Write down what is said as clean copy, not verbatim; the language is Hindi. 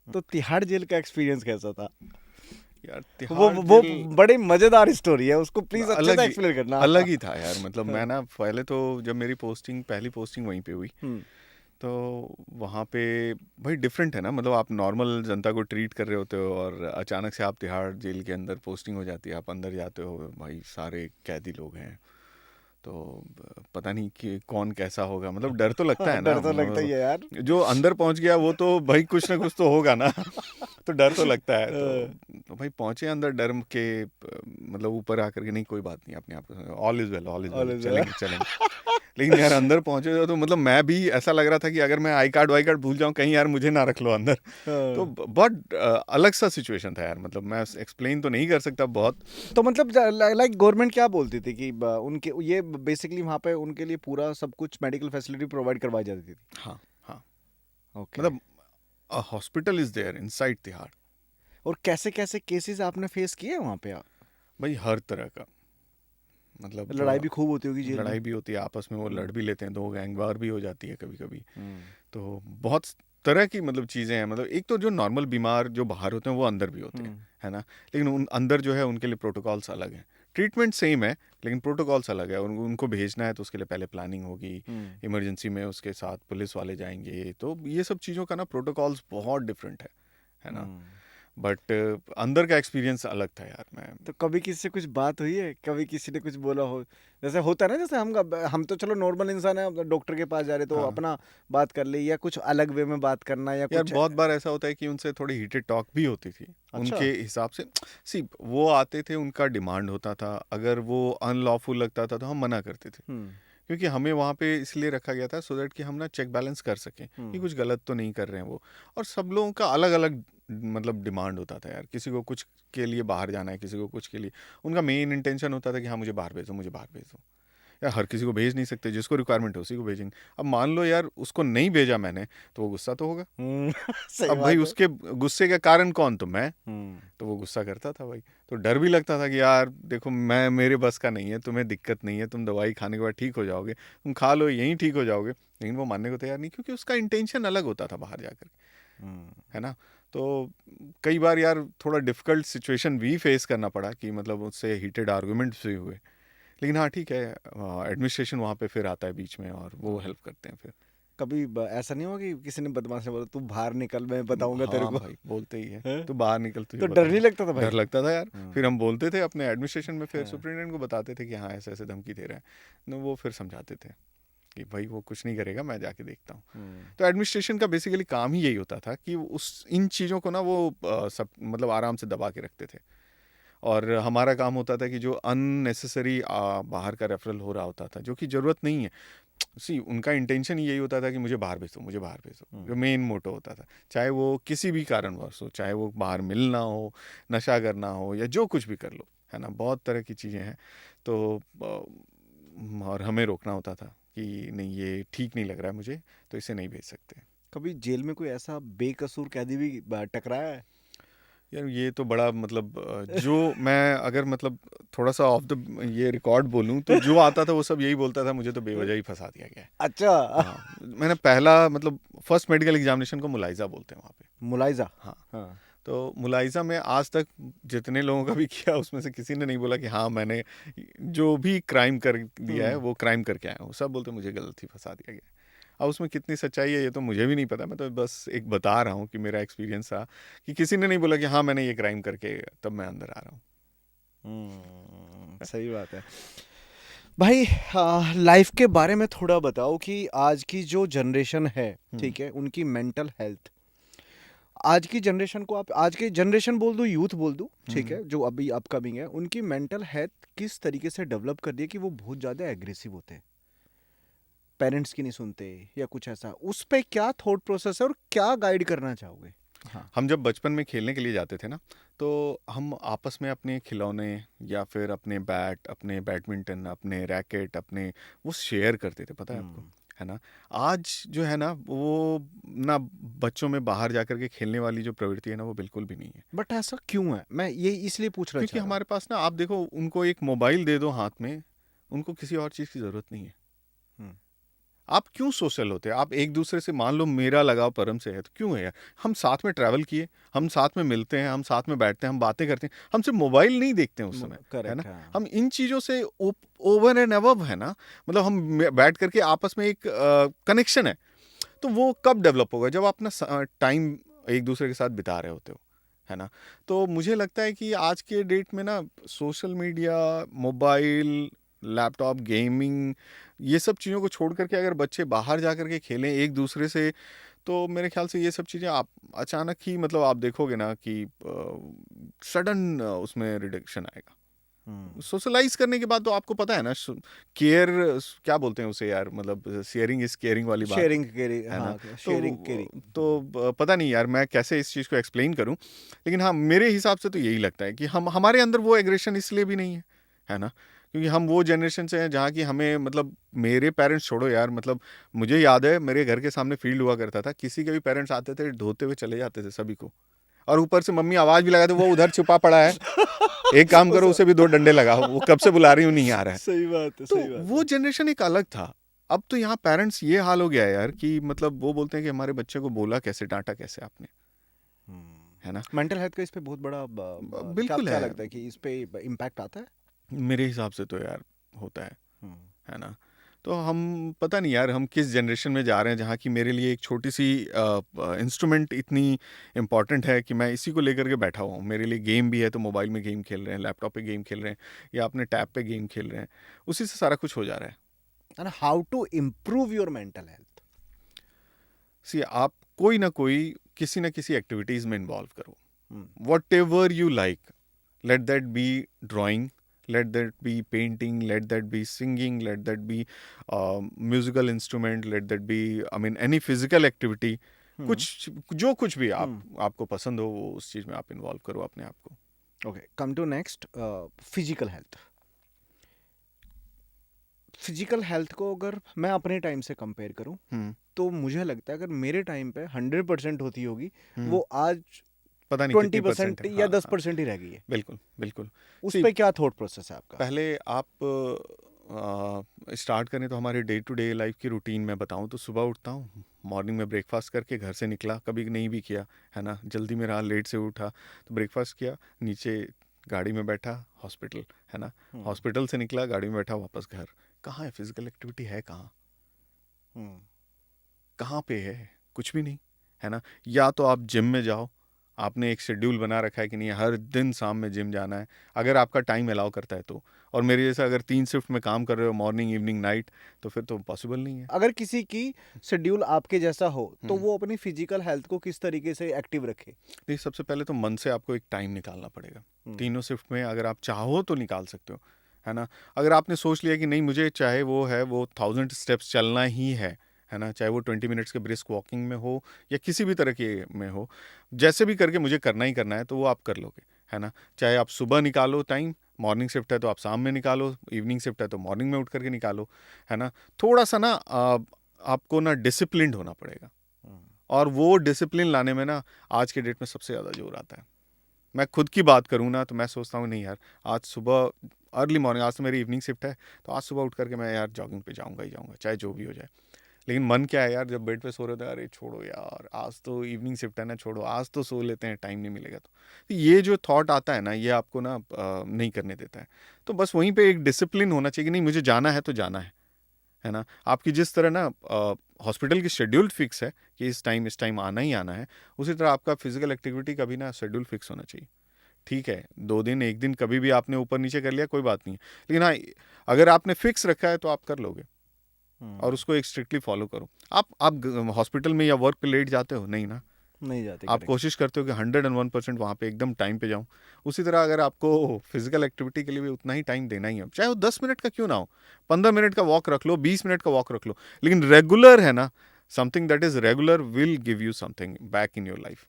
तो तिहाड़ जेल का एक्सपीरियंस कैसा था? यार वो तिहाड़ वो जेल बड़ी मजेदार स्टोरी है, उसको प्लीज अच्छे अलग से ही एक्सप्लेन करना। अलग ही था यार। मतलब मैं हाँ। ना पहले तो जब मेरी पोस्टिंग पहली पोस्टिंग वहीं पे हुई, हम्म। तो वहाँ पे भाई डिफरेंट है ना। मतलब आप नॉर्मल जनता को ट्रीट कर रहे होते हो और अचानक से आप तिहाड़ जेल के अंदर पोस्टिंग हो जाती है, आप अंदर जाते हो, भाई सारे कैदी लोग हैं, तो पता नहीं कि कौन कैसा होगा। मतलब डर तो लगता है ना। डर तो लगता ही है यार। जो अंदर पहुंच गया वो तो भाई कुछ ना कुछ तो होगा ना। तो डर तो लगता है। हाँ। तो भाई पहुंचे अंदर डर के, मतलब ऊपर आकर के नहीं कोई बात नहीं, अपने आप all is well, all is well, और चलेंगे चलेंगे। लेकिन यार अंदर पहुंचे तो मतलब मैं भी ऐसा लग रहा था कि अगर मैं आई कार्ड वाई कार्ड भूल जाऊं कहीं, यार मुझे ना रख लो अंदर। तो हाँ। बहुत अलग सा सिचुएशन था यार। मतलब मैं एक्सप्लेन तो नहीं कर सकता बहुत। तो मतलब लाइक गवर्नमेंट क्या बोलती थी कि उनके ये बेसिकली वहाँ पे उनके लिए पूरा सब कुछ मेडिकल फैसिलिटी प्रोवाइड करवाई जाती थी? हाँ हाँ। ओके। मतलब hospital is there inside Tihar. और कैसे कैसे केसेस आपने फेस किए वहाँ पे? भाई हर तरह का। मतलब लड़ाई भी खूब होती होगी जेल में। लड़ाई भी होती है, आपस में वो हम्म। लड़ भी लेते हैं, दो गैंग वार भी हो जाती है कभी कभी। हम्म। तो बहुत तरह की मतलब चीज़ें हैं। मतलब एक तो जो नॉर्मल बीमार जो बाहर होते हैं वो अंदर भी होते हैं, हम्म। है ना। लेकिन उन अंदर जो है उनके लिए प्रोटोकॉल्स अलग हैं। ट्रीटमेंट सेम है लेकिन प्रोटोकॉल्स अलग है। उनको भेजना है तो उसके लिए पहले प्लानिंग होगी, हम्म। इमरजेंसी में उसके साथ पुलिस वाले जाएंगे, तो ये सब चीज़ों का ना प्रोटोकॉल्स बहुत डिफरेंट है ना। हम्म। बट अंदर का एक्सपीरियंस अलग था यार। मैं तो कभी किसी से कुछ बात हुई है? कभी किसी ने कुछ बोला हो? जैसे होता है ना, जैसे हम तो चलो नॉर्मल इंसान है, डॉक्टर के पास जा रहे तो हाँ अपना बात कर ली, या कुछ अलग वे में बात करना या यार, कुछ। बहुत बार ऐसा होता है कि उनसे थोड़ी हीटेड टॉक भी होती थी अच्छा। उनके हिसाब से। सी वो आते थे, उनका डिमांड होता था, अगर वो अनलॉफुल लगता था तो हम मना करते थे, हम्म। क्योंकि हमें वहाँ पे इसलिए रखा गया था सो दैट कि हम ना चेक बैलेंस कर सकें कि हम्म। कुछ गलत तो नहीं कर रहे हैं वो। और सब लोगों का अलग अलग मतलब डिमांड होता था यार। किसी को कुछ के लिए बाहर जाना है, किसी को कुछ के लिए। उनका मेन इंटेंशन होता था कि हाँ मुझे बाहर भेजो, मुझे बाहर भेजो। यार हर किसी को भेज नहीं सकते, जिसको रिक्वायरमेंट है उसी को भेजेंगे। अब मान लो यार उसको नहीं भेजा मैंने, तो वो गुस्सा तो होगा। सही अब भाई बात है। उसके गुस्से का कारण कौन, तो मैं। हम्म। तो वो गुस्सा करता था भाई। तो डर भी लगता था कि यार देखो मैं, मेरे बस का नहीं है, तुम्हें दिक्कत नहीं है, तुम दवाई खाने के बाद ठीक हो जाओगे, तुम खा लो यहीं ठीक हो जाओगे। लेकिन वो मानने को तैयार नहीं, क्योंकि उसका इंटेंशन अलग होता था बाहर जाकर, हम्म। है ना। तो कई बार यार थोड़ा डिफिकल्ट सिचुएशन भी फेस करना पड़ा कि मतलब उससे हीटेड आर्गूमेंट्स भी हुए। लेकिन हाँ ठीक है, एडमिनिस्ट्रेशन वहाँ पे फिर आता है बीच में और वो हेल्प करते हैं फिर। कभी ऐसा नहीं हुआ कि किसी ने बदमाश ने बोला तू बाहर निकल, मैं बताऊंगा तेरे हाँ को? भाई बोलते ही है, हैं? तो बाहर निकल तुझे तो डर नहीं बताऊंगा। लगता था डर भाई? लगता था यार। हम्म। फिर हम बोलते थे अपने एडमिनिस्ट्रेशन में, फिर हाँ। सुप्रिटेंडेंट को बताते थे कि हाँ ऐसे ऐसे धमकी दे रहा है। तो वो फिर समझाते थे कि भाई वो कुछ नहीं करेगा, मैं जाके देखता हूँ। हम्म। तो एडमिनिस्ट्रेशन का बेसिकली काम ही यही होता था कि उस इन चीज़ों को ना वो सब मतलब आराम से दबा के रखते थे। और हमारा काम होता था कि जो अननेसेसरी बाहर का रेफरल हो रहा होता था, जो कि ज़रूरत नहीं है। सी उनका इंटेंशन यही होता था कि मुझे बाहर भेजो, मुझे बाहर भेजो, जो हम्म। मेन मोटो होता था। चाहे वो किसी भी कारणवश हो, चाहे वो बाहर मिलना हो, नशा करना हो, या जो कुछ भी कर लो, है ना। बहुत तरह की चीज़ें हैं। तो और हमें रोकना होता था कि नहीं ये ठीक नहीं लग रहा है मुझे, तो इसे नहीं भेज सकते। कभी जेल में कोई ऐसा बेकसूर कैदी भी टकराया है? यार ये तो बड़ा मतलब जो मैं अगर मतलब थोड़ा सा ऑफ द ये रिकॉर्ड बोलूं, तो जो आता था वो सब यही बोलता था, मुझे तो बेवजह ही फंसा दिया गया है। अच्छा। हाँ, मैंने पहला मतलब फर्स्ट मेडिकल एग्जामिनेशन को मुलाइजा बोलते हैं वहाँ पे। मुलायजा। हाँ। हाँ। तो मुलाइजा में आज तक जितने लोगों का भी किया, उसमें से किसी ने नहीं बोला कि हाँ मैंने जो भी क्राइम कर दिया है हम्म। वो क्राइम करके आया हूँ। सब बोलते मुझे गलत ही फंसा दिया गया। अब उसमें कितनी सच्चाई है ये तो मुझे भी नहीं पता। मैं तो बस एक बता रहा हूँ कि मेरा एक्सपीरियंस था कि किसी ने नहीं बोला कि हाँ मैंने ये क्राइम करके तब मैं अंदर आ रहा हूँ। सही बात है। भाई, लाइफ के बारे में थोड़ा बताओ कि आज की जो जनरेशन है, हम्म ठीक है, उनकी मेंटल हेल्थ। आज की जनरेशन को आप आज की जनरेशन बोल दो, यूथ बोल दो, ठीक हम्म है, जो अभी अपकमिंग है, उनकी मेंटल हेल्थ किस तरीके से डेवलप कर दी है कि वो बहुत ज़्यादा एग्रेसिव होते हैं, पेरेंट्स की नहीं सुनते, या कुछ ऐसा? उस पे क्या थॉट प्रोसेस है और क्या गाइड करना चाहोगे? हाँ। हम जब बचपन में खेलने के लिए जाते थे ना, तो हम आपस में अपने खिलौने या फिर अपने बैट, अपने बैडमिंटन, अपने रैकेट, अपने वो शेयर करते थे, पता है आपको, हम्म। है ना। आज जो है ना वो ना बच्चों में बाहर जाकर के खेलने वाली जो प्रवृत्ति है ना वो बिल्कुल भी नहीं है। बट ऐसा क्यों है, मैं ये इसलिए पूछना क्योंकि चाह रहा हूँ। हमारे पास ना, आप देखो उनको एक मोबाइल दे दो हाथ में, उनको किसी और चीज़ की ज़रूरत नहीं है। हम्म। आप क्यों सोशल होते हैं? आप एक दूसरे से, मान लो मेरा लगाव परम से है तो क्यों है यार? हम साथ में ट्रैवल किए, हम साथ में मिलते हैं, हम साथ में बैठते हैं, हम बातें करते हैं, हम सिर्फ मोबाइल नहीं देखते हैं उस समय, है ना? करेक्ट, हाँ। हम इन चीज़ों से ओवर एंड अबव है ना, मतलब हम बैठ करके आपस में एक कनेक्शन है, तो वो कब डेवलप होगा? जब आप अपना टाइम एक दूसरे के साथ बिता रहे होते हो, है ना? तो मुझे लगता है कि आज के डेट में ना social media, mobile, laptop, gaming, ये सब चीज़ों को छोड़ करके अगर बच्चे बाहर जा करके खेलें एक दूसरे से, तो मेरे ख्याल से ये सब चीज़ें आप अचानक ही, मतलब आप देखोगे ना कि सडन उसमें रिडक्शन आएगा। सोशलाइज करने के बाद तो आपको पता है ना, केयर क्या बोलते हैं उसे यार, मतलब शेयरिंग इज केयरिंग वाली बात शेयरिंग केयरिंग, है ना? हाँ, शेयरिंग केयरिंग। पता नहीं यार मैं कैसे इस चीज़ को एक्सप्लेन करूं, लेकिन हाँ मेरे हिसाब से तो यही लगता है कि हम, हमारे अंदर वो एग्रेशन इसलिए भी नहीं है ना, क्योंकि हम वो जनरेशन से हैं जहाँ की हमें, मतलब मेरे पेरेंट्स छोड़ो यार, मतलब मुझे याद है मेरे घर के सामने फील्ड हुआ करता था, किसी के भी पेरेंट्स आते थे धोते हुए चले जाते थे सभी को, और ऊपर से मम्मी आवाज़ भी लगाते, वो उधर छुपा पड़ा है, एक काम करो उसे भी 2 डंडे लगाओ, वो कब से बुला रही हूँ नहीं आ रहा है। सही बात है, तो सही बात वो है। जनरेशन एक अलग था। अब तो यहाँ पेरेंट्स ये हाल हो गया है यार कि मतलब वो बोलते हैं कि हमारे बच्चे को बोला कैसे, डांटा कैसे आपने, है ना? मेंटल हेल्थ का इस पे बहुत बड़ा क्या बिल्कुल क्या है, लगता है कि इस पे इम्पैक्ट आता है? मेरे हिसाब से तो यार होता हम्म, है ना? तो हम, पता नहीं यार हम किस जनरेशन में जा रहे हैं जहाँ की मेरे लिए एक छोटी सी इंस्ट्रूमेंट इतनी इम्पॉर्टेंट है कि मैं इसी को लेकर के बैठा हुआ हूँ। मेरे लिए गेम भी है तो मोबाइल में गेम खेल रहे हैं, लैपटॉप पे गेम खेल रहे हैं, या अपने टैब पे गेम खेल रहे हैं, उसी से सारा कुछ हो जा रहा है। And how to improve your mental health? See, आप कोई ना कोई, किसी ना किसी एक्टिविटीज में इन्वॉल्व करो, what ever you like, let that be drawing, let that be painting, let that be singing, let that be musical instrument, let that be, I mean any physical activity, कुछ जो कुछ भी आपको पसंद हो वो उस चीज में आप इन्वॉल्व करो अपने आप को। Okay, come to next, physical health. Physical health को अगर मैं अपने टाइम से कंपेयर करूं, तो मुझे लगता है अगर मेरे टाइम पे 100% होती होगी, वो आज पता नहीं कितनी 20% परसेंट है। या हाँ, 10% ही रह गई है। बिल्कुल बिल्कुल। उस See, पे क्या थॉट प्रोसेस है आपका? पहले आप स्टार्ट करें तो हमारे डे टू डे लाइफ की रूटीन में बताऊं तो सुबह उठता हूं, मॉर्निंग में ब्रेकफास्ट करके घर से निकला, कभी नहीं भी किया है ना, जल्दी में रहा, लेट से उठा तो ब्रेकफास्ट किया, नीचे गाड़ी में बैठा हॉस्पिटल, है ना, हॉस्पिटल से निकला गाड़ी में बैठा वापस घर। कहाँ है फिजिकल एक्टिविटी? है कहाँ? कहाँ पे है? कुछ भी नहीं, है ना? या तो आप जिम में जाओ, आपने एक शेड्यूल बना रखा है कि नहीं हर दिन शाम में जिम जाना है, अगर आपका टाइम अलाउ करता है तो, और मेरे जैसा अगर 3 शिफ्ट में काम कर रहे हो, मॉर्निंग इवनिंग नाइट, तो फिर तो पॉसिबल नहीं है। अगर किसी की शेड्यूल आपके जैसा हो, तो वो अपनी फिजिकल हेल्थ को किस तरीके से एक्टिव रखे? देखिए, सबसे पहले तो मन से आपको एक टाइम निकालना पड़ेगा, तीनों शिफ्ट में अगर आप चाहो तो निकाल सकते हो, है ना? अगर आपने सोच लिया कि नहीं मुझे चाहे वो है वो 1000 स्टेप्स चलना ही है ना, चाहे वो 20 मिनट्स के ब्रिस्क वॉकिंग में हो या किसी भी तरह के में हो, जैसे भी करके मुझे करना ही करना है, तो वो आप कर लोगे, है ना? चाहे आप सुबह निकालो टाइम, मॉर्निंग शिफ्ट है तो आप शाम में निकालो, इवनिंग शिफ्ट है तो मॉर्निंग में उठ करके निकालो, है ना? थोड़ा सा ना आपको ना डिसिप्लिन्ड होना पड़ेगा, और वो डिसिप्लिन लाने में ना आज के डेट में सबसे ज़्यादा जोर आता है। मैं खुद की बात करूँ ना तो मैं सोचता हूँ नहीं यार, आज सुबह अर्ली मॉर्निंग, आज तो मेरी इवनिंग शिफ्ट है तो आज सुबह उठ करके मैं यार जॉगिंग पे जाऊँगा ही जाऊँगा, चाहे जो भी हो जाए। लेकिन मन क्या है यार, जब बेड पे सो रहे थे, अरे छोड़ो यार आज तो इवनिंग शिफ्ट है ना, छोड़ो आज तो सो लेते हैं, टाइम नहीं मिलेगा तो ये जो थॉट आता है ना, ये आपको ना नहीं करने देता है। तो बस वहीं पे एक डिसिप्लिन होना चाहिए कि नहीं मुझे जाना है तो जाना है ना? आपकी जिस तरह ना हॉस्पिटल की शेड्यूल फिक्स है कि इस टाइम आना ही आना है, उसी तरह आपका फिजिकल एक्टिविटी का भी ना शेड्यूल फिक्स होना चाहिए। ठीक है, 2 दिन 1 दिन कभी भी आपने ऊपर नीचे कर लिया कोई बात नहीं है, लेकिन हाँ अगर आपने फिक्स रखा है तो आप कर लोगे, और उसको एक स्ट्रिक्टली फॉलो करो। आप हॉस्पिटल में या वर्क पे लेट जाते हो? नहीं ना, नहीं जाते, आप करेक्ट। कोशिश करते हो कि 101% वहाँ पे एकदम टाइम पे जाऊँ। उसी तरह अगर आपको फिजिकल एक्टिविटी के लिए भी उतना ही टाइम देना ही है, चाहे वो 10 मिनट का क्यों ना हो, 15 मिनट का वॉक रख लो, 20 मिनट का वॉक रख लो, लेकिन रेगुलर है ना, something that is regular will give you something back in your life.